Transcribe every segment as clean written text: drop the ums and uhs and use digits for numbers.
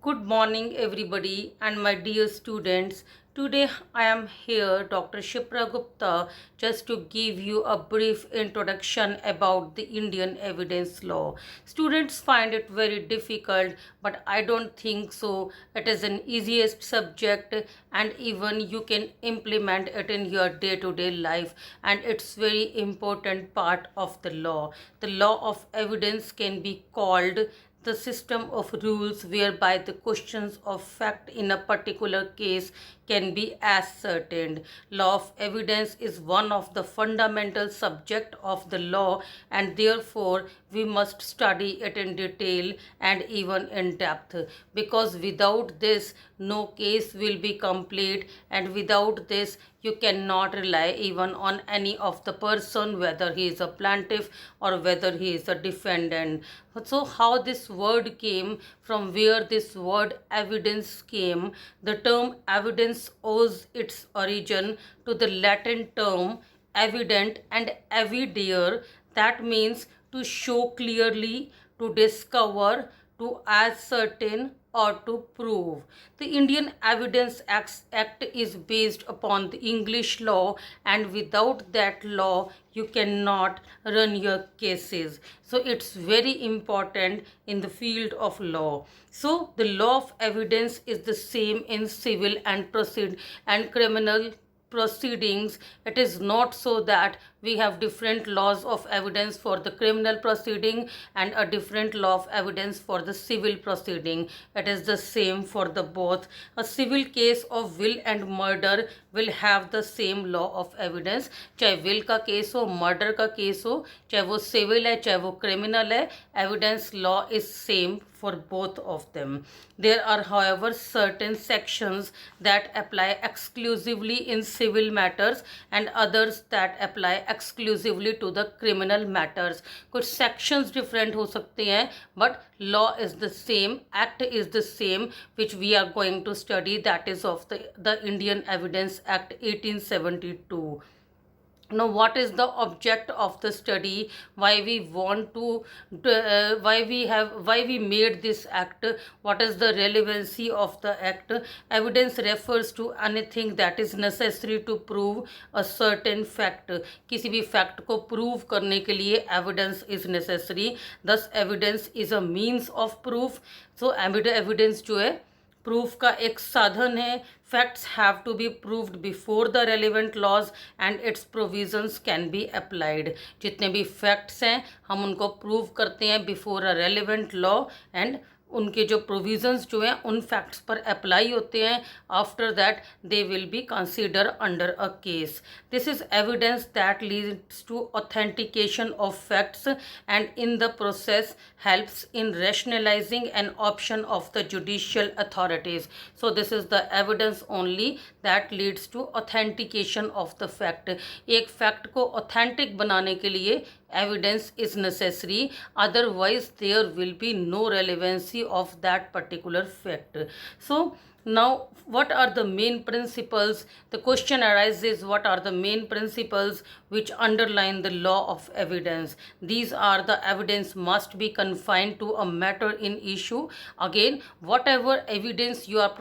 Good morning, everybody, and my dear students. Today I am here, Dr. Shipra Gupta, just to give you a brief introduction about the Indian evidence law. Students find it very difficult, but I don't think so. It is an easiest subject, and even you can implement it in your day-to-day life, and it's very important part of the law. The law of evidence can be called the system of rules whereby the questions of fact in a particular case can be ascertained. Law of evidence is one of the fundamental subject of the law, and therefore we must study it in detail and even in depth, because without this no case will be complete, and without this you cannot rely even on any of the person, whether he is a plaintiff or whether he is a defendant. So how this word came, from where this word evidence came? The term evidence owes its origin to the Latin term evident and evidere, that means to show clearly, to discover, to ascertain, or to prove. The Indian Evidence Act is based upon the English law, and without that law you cannot run your cases. So it's very important in the field of law. So the law of evidence is the same in civil and criminal proceedings. It is not so that we have different laws of evidence for the criminal proceeding and a different law of evidence for the civil proceeding. It is the same for the both. A civil case of will and murder will have the same law of evidence, चाहे will का case हो, murder का case हो, चाहे वो civil है चाहे वो क्रिमिनल है, evidence law is same for both of them. There are, however, certain sections that apply exclusively in civil matters and others that apply exclusively to the criminal matters. कुछ sections different हो सकते हैं, but law is the same, act is the same, which we are going to study, that is of the Indian Evidence Act 1872. Now what is the object of the study? Why we want to why we made this act? What is the relevancy of the act? Evidence refers to anything that is necessary to prove a certain fact. किसी भी fact को prove करने के लिए evidence is necessary. Thus evidence is a means of proof. So evidence जो है proof का एक साधन है. Facts have to be proved before the relevant laws and its provisions can be applied. जितने भी फैक्ट्स हैं हम उनको प्रूव करते हैं before a relevant law, and उनके जो प्रोविजंस जो हैं उन फैक्ट्स पर अप्लाई होते हैं. After that they will be consider under a case. This is evidence that leads to authentication of facts and in the process helps in rationalizing an option of the judicial authorities. So this is the evidence only that leads to authentication of the fact. एक fact को authentic बनाने के लिए evidence is necessary, otherwise there will be no relevancy of that particular fact. So now what are the main principles? The question arises, what are the main principles which underline the law of evidence? These are the evidence must be confined to a matter in issue. Again, whatever evidence you are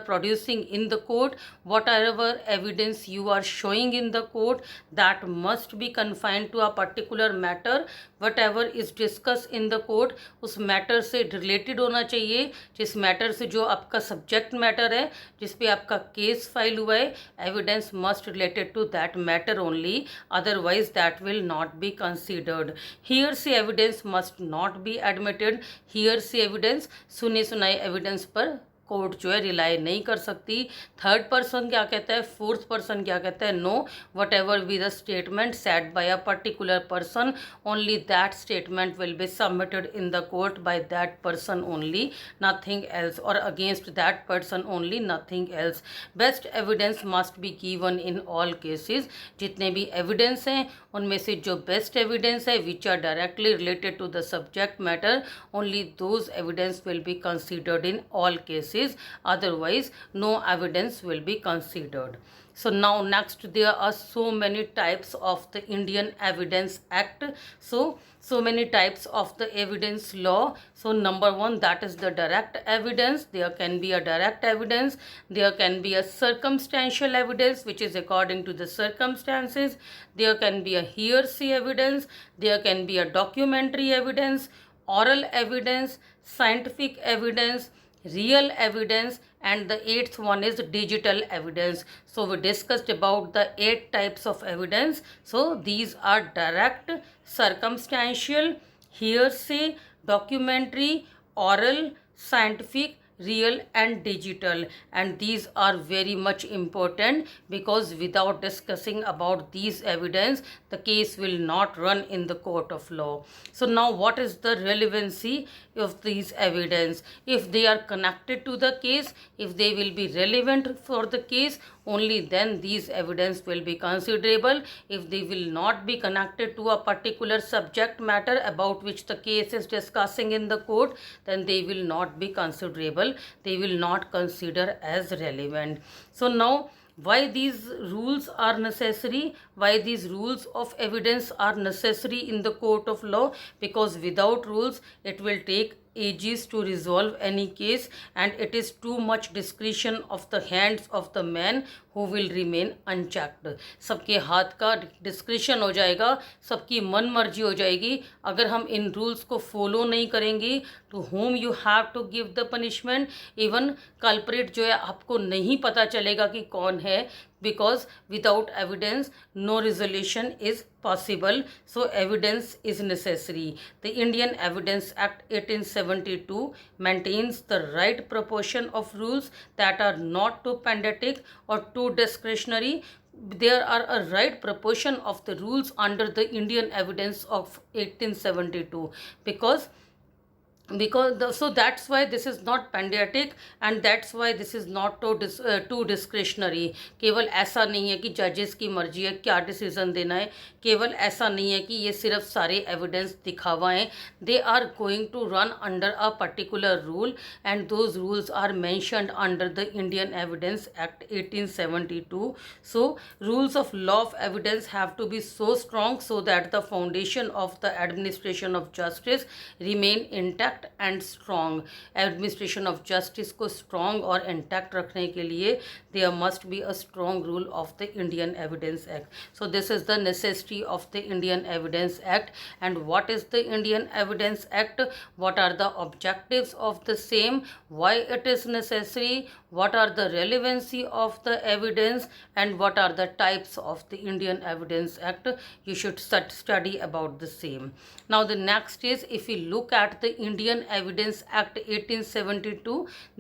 producing in the court, whatever evidence you are showing in the court, that must be confined to a particular matter. Whatever is discussed in the court उस matter से related होना चाहिए. जिस matter से जो आपका subject matter है, जिस पे आपका case file हुआ है, evidence must related to that matter only, otherwise that will not be considered. Hearsay evidence must not be admitted. Hearsay evidence, सुने सुनाए evidence पर कोर्ट जो है रिलाई नहीं कर सकती. थर्ड पर्सन क्या कहता है, फोर्थ पर्सन क्या कहता है, no. Whatever be the statement said by a particular person, only that statement will be submitted in the court by that person only, nothing else, और against that person only, nothing else. Best evidence must be given in all cases. जितने भी evidence हैं उनमें से जो best evidence है which are directly related to the subject matter, only those evidence will be considered in all cases. basis, otherwise no evidence will be considered. So now next, there are so many types of the Indian Evidence Act. So many types of the evidence law. So number one, that is the direct evidence. There can be a direct evidence. There can be a circumstantial evidence, which is according to the circumstances. There can be a hearsay evidence. There can be a documentary evidence, oral evidence, scientific evidence, real evidence, and the eighth one is digital evidence. So we discussed about the 8 types of evidence. So these are direct, circumstantial, hearsay, documentary, oral, scientific, real, and digital. And these are very much important, because without discussing about these evidence, the case will not run in the court of law. So now, what is the relevancy of these evidence? If they are connected to the case, if they will be relevant for the case, only then these evidence will be considerable. If they will not be connected to a particular subject matter about which the case is discussing in the court, then they will not be considerable. They will not consider as relevant. So now, why these rules are necessary? Why these rules of evidence are necessary in the court of law? Because without rules, it will take ages to resolve any case, and it is too much discretion of the hands of the man who will remain unchecked. सबके हाथ का discretion हो जाएगा, सबकी मन मर्जी हो जाएगी अगर हम इन रूल्स को फॉलो नहीं करेंगे. To whom you have to give the punishment. Even culprit जो है आपको नहीं पता चलेगा कि कौन है, because without evidence no resolution is possible. So evidence is necessary. The Indian Evidence Act 1872 maintains the right proportion of rules that are not too pedantic or too discretionary. There are a right proportion of the rules under the Indian Evidence of 1872, so that's why this is not pedantic, and that's why this is not too discretionary. केवल ऐसा नहीं है कि जजेस की मर्जी है क्या डिसीजन देना है, केवल ऐसा नहीं है कि ये सिर्फ सारे एविडेंस दिखावा हैं. They are going to run under a particular rule, and those rules are mentioned under the Indian Evidence Act 1872. So rules of law of evidence have to be so strong so that the foundation of the administration of justice remain intact and strong. Administration of justice को strong और intact रखने के लिए there must be a strong rule of the Indian Evidence Act. So this is the necessity of the Indian Evidence Act. And what is the Indian Evidence Act? What are the objectives of the same? Why it is necessary? What are the relevancy of the evidence, and what are the types of the Indian Evidence Act? You should study about the same. Now the next is, if we look at the Indian Evidence Act 1872,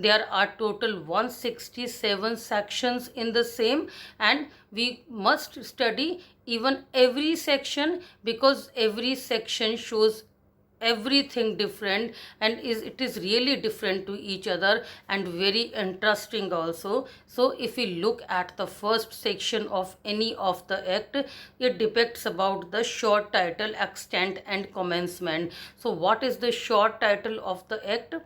there are total 167 sections in the same, and we must study even every section, because every section shows everything different, and it is really different to each other and very interesting also. So if we look at the first section of any of the act, it depicts about the short title, extent and commencement. So what is the short title of the act?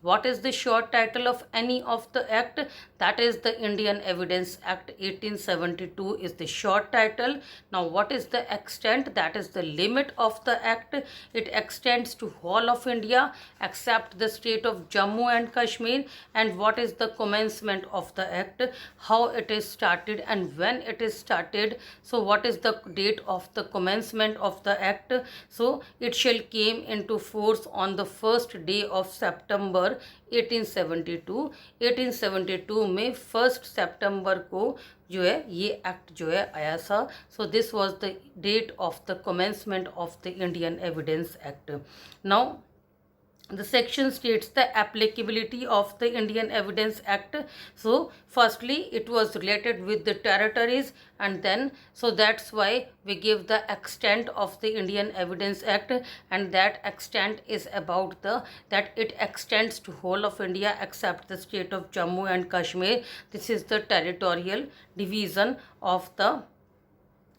What is the short title of any of the act? That is the Indian Evidence Act 1872 is the short title. Now what is the extent? That is the limit of the act. It extends to whole of India except the state of Jammu and Kashmir. And what is the commencement of the act? How it is started and when it is started. So what is the date of the commencement of the act? So it shall came into force on the first day of September 1872. 1872 में 1 सितंबर को जो है ये act जो है आया था. So this was the date of the commencement of the Indian Evidence Act. Now the section states the applicability of the Indian Evidence Act. So firstly it was related with the territories, and then so that's why we give the extent of the Indian Evidence Act, and that extent is about that it extends to whole of India except the state of Jammu and Kashmir. This is the territorial division of the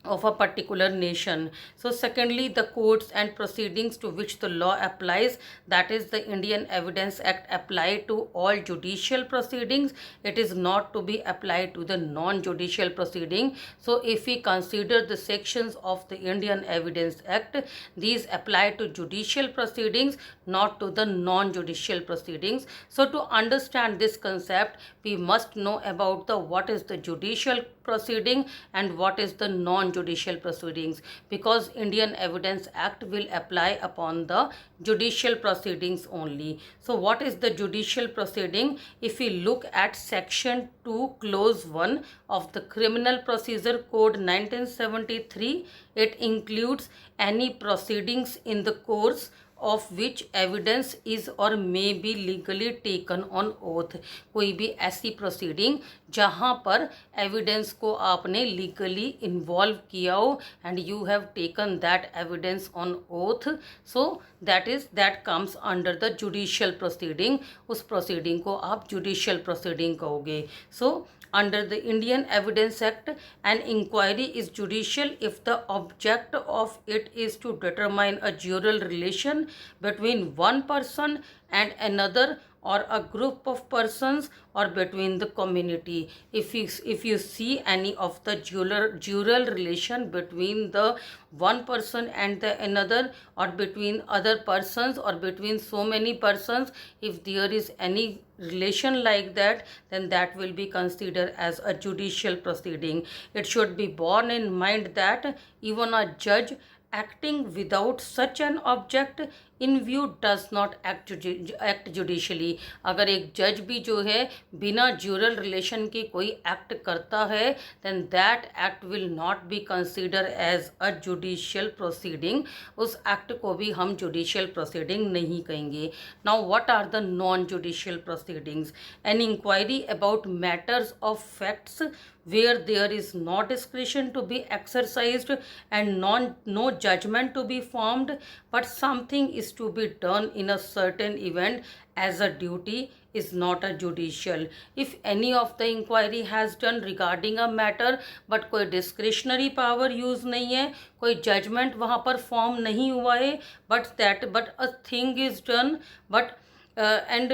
of a particular nation. So secondly, the courts and proceedings to which the law applies, that is the Indian Evidence Act, apply to all judicial proceedings. It is not to be applied to the non-judicial proceeding. So if we consider the sections of the Indian Evidence Act, these apply to judicial proceedings, not to the non-judicial proceedings. So to understand this concept, we must know about the what is the judicial proceeding and what is the non-judicial proceedings, because Indian Evidence Act will apply upon the judicial proceedings only. So what is the judicial proceeding? If we look at section 2 clause 1 of the Criminal Procedure Code 1973, it includes any proceedings in the course of which evidence is or may be legally taken on oath. कोई भी ऐसी proceeding जहाँ पर evidence को आपने legally involve किया हो and you have taken that evidence on oath, so that comes under the judicial proceeding. उस प्रोसीडिंग को आप जुडिशियल प्रोसीडिंग कहोगे. सो under the Indian Evidence Act, an inquiry is judicial if the object of it is to determine a jural relation between one person and another or a group of persons or between the community. If you see any of the jural relation between the one person and the another, or between other persons, or between so many persons, if there is any relation like that, then that will be considered as a judicial proceeding. It should be borne in mind that even a judge acting without such an object in view does not act judicially. अगर एक जज भी जो है बिना ज्यूरल relation के कोई act करता है, then that act will not be considered as a judicial proceeding. उस एक्ट को भी हम judicial proceeding नहीं कहेंगे. Now what are the non-judicial proceedings? An inquiry about matters of facts where there is no discretion to be exercised and no judgment to be formed, but something is to be done in a certain event as a duty, is not a judicial. If any of the inquiry has done regarding a matter but कोई discretionary power use नहीं है, कोई judgment वहाँ पर form नहीं हुआ है, but a thing is done, but and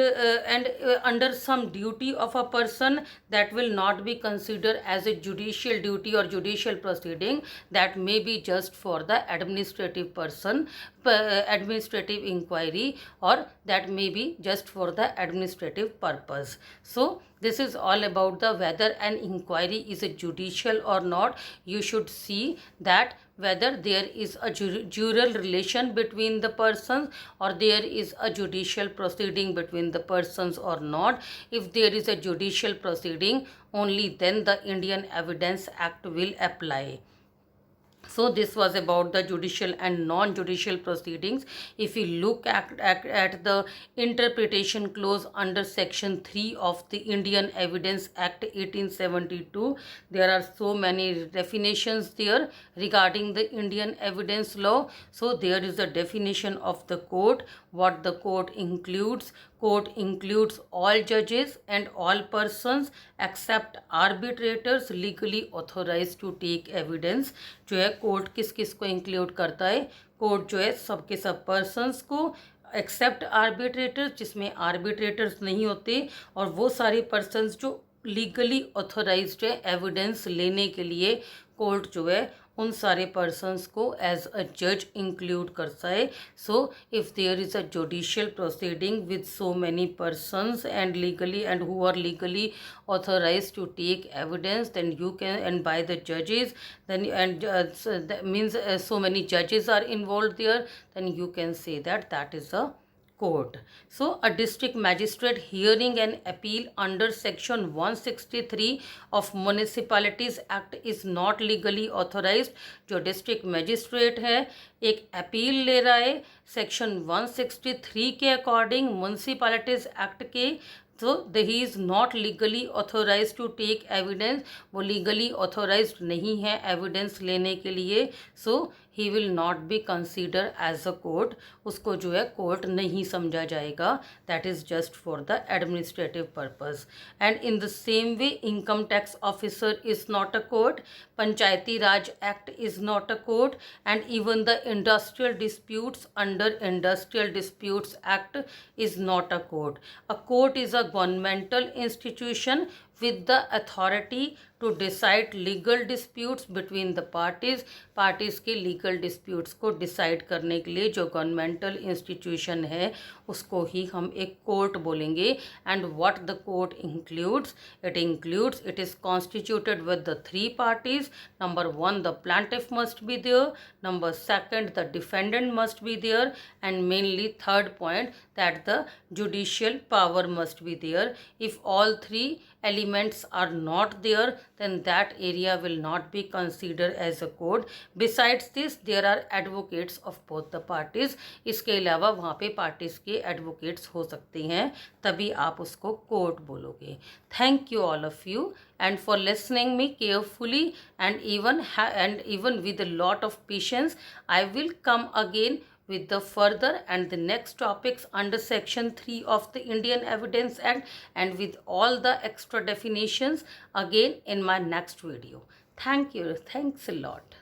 under some duty of a person, that will not be considered as a judicial duty or judicial proceeding. That may be just for the administrative person, administrative inquiry, or that may be just for the administrative purpose. So this is all about the whether an inquiry is a judicial or not. You should see that whether there is a jural relation between the persons or there is a judicial proceeding between the persons or not. If there is a judicial proceeding, only then the Indian Evidence Act will apply. So this was about the judicial and non-judicial proceedings. If we look at the interpretation clause under section 3 of the Indian Evidence Act 1872, there are so many definitions there regarding the Indian evidence law. So there is a definition of the court, what the court includes. Court includes all judges and all persons except arbitrators legally authorized to take evidence. जो है court किस किस को include करता है? Court जो है सबके सब पर्सन्स को एक्सेप्ट आर्बिट्रेटर्स, जिसमें आर्बिट्रेटर्स नहीं होते, और वो सारे पर्सन्स जो लीगली ऑथोराइज्ड है एविडेंस लेने के लिए, कोर्ट जो है उन सारे पर्सन्स को एज अ जज इंक्लूड करता है. So if there is a judicial proceeding with so many persons and legally and who are legally authorized to take evidence, then you can, and by the judges, then and that means so many judges are involved there, then you can say that that is a court. So a district magistrate hearing an appeal under section 163 of Municipalities Act is not legally authorized. जो district magistrate है एक appeal ले रहा है section 163 के according Municipalities Act के, तो he is not legally authorise to take evidence, वो लीगली ऑथोराइज नहीं है एविडेंस लेने के लिए. So he will not be consider as a court, उसको जो है कोर्ट नहीं समझा जाएगा, that is just for the administrative purpose. And in the same way income tax officer is not a court, Panchayati Raj Act is not a court, and even the industrial disputes under industrial disputes act is not a court. A court is a governmental institution with the authority to decide legal disputes between the parties. Parties के legal disputes को decide करने के लिए जो governmental institution है उसको ही हम एक कोर्ट बोलेंगे। And what the court includes, it is constituted with the three parties. Number one, the plaintiff must be there. Number second, the defendant must be there. And mainly third point, that the judicial power must be there. If all three elements are not there, then that area will not be considered as a court. Besides this, there are advocates of both the parties. इसके अलावा वहाँ पे parties के advocates हो सकते हैं, तभी आप उसको कोर्ट बोलोगे। Thank you all of you and for listening me carefully, and even with a lot of patience. I will come again with the further and the next topics under section 3 of the Indian Evidence Act, and with all the extra definitions again in my next video. Thank you. Thanks a lot.